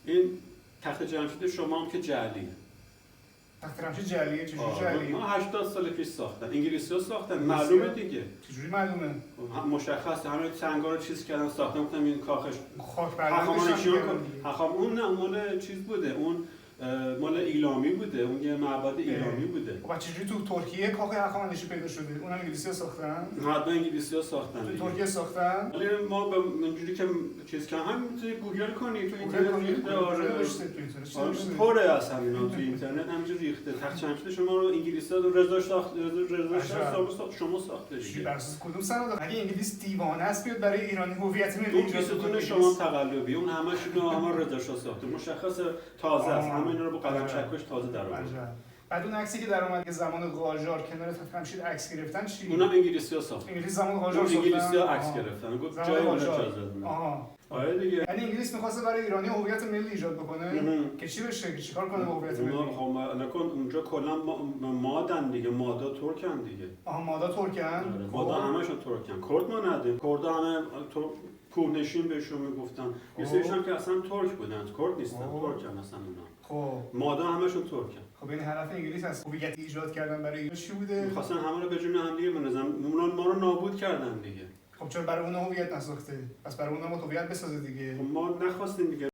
این تخت جمشید شما هم که جعلیه. تخت جمشید جعلیه؟ چجوری جعلیه؟ ما 80 سال پیش ساختن، انگلیسی‌ها ساختن، معلومه دیگه. چجوری معلومه؟ مشخصه، همه سنگا رو چیز کردن ساختن، گفتم این کاخش خاک برداشتن. اون نه مال چیز بوده، اون مال ایلامی بوده، اون یه معبد ایلامی بوده. و چجوری تو ترکیه کاخ هخامنشی پیدا شده؟ اونم انگلیسی‌ها ساختن؟ حتما انگلیسی‌ها ساختن. تو ترکیه ساختن؟ ولی ما به اینجوری که چیز کردن هم میتونی گوگل کنی تو اینترنت ریخته. آره پره اصلا اینا تو اینترنت همینجوری ریخته. تخت جمشید شما رو انگلیسی‌ها رضا شما ساخته دیگه. بر اساس کدوم سند؟ اگه انگلیس دیوانه است بیاد برای ایرانی هویت ملی ایجاد کنه، شما تقلبی اون همش رو رضا شاه ساخته. مشخصه تازه است. همه اینا رو با قلم چکش تازه درآورده. بعد اون عکسی که در اومد که زمان قاجار کنار تخت جمشید عکس گرفتن چی؟ اونم انگلیسی‌ها ساختن. انگلیس زمان قاجار ساختن. انگلیسی‌ها عکس گرفتن. گفت جای اون اجازه دادن. آره دیگه. یعنی انگلیس می‌خواسته برای ایرانی هویت ملی ایجاد بکنه که چی بشه؟ چیکار کنه با هویت ملی؟ اونا نکن اونجا کلا مادن دیگه، مادا ترکن دیگه. مادا ترکن؟ مادا همشون ترکن. کرد ما ندیم. کردا همه کوهنشین بهشون میگفتن. یه سریشون که اصلا ترک بودن، کرد نیستن، ترکن اصلا اونا. خب مادا همشون ترکن. خب این هدف انگلیس از هویت ایجاد کردن برای ایران چی بوده؟ می‌خواستن همه رو به جون هم دیگه بندازن. ما رو نابود کردن دیگه. خب چرا برای اون هویت نساخته؟ پس برای اون ما هویت بسازه دیگه. خب ما نخواستیم دیگه.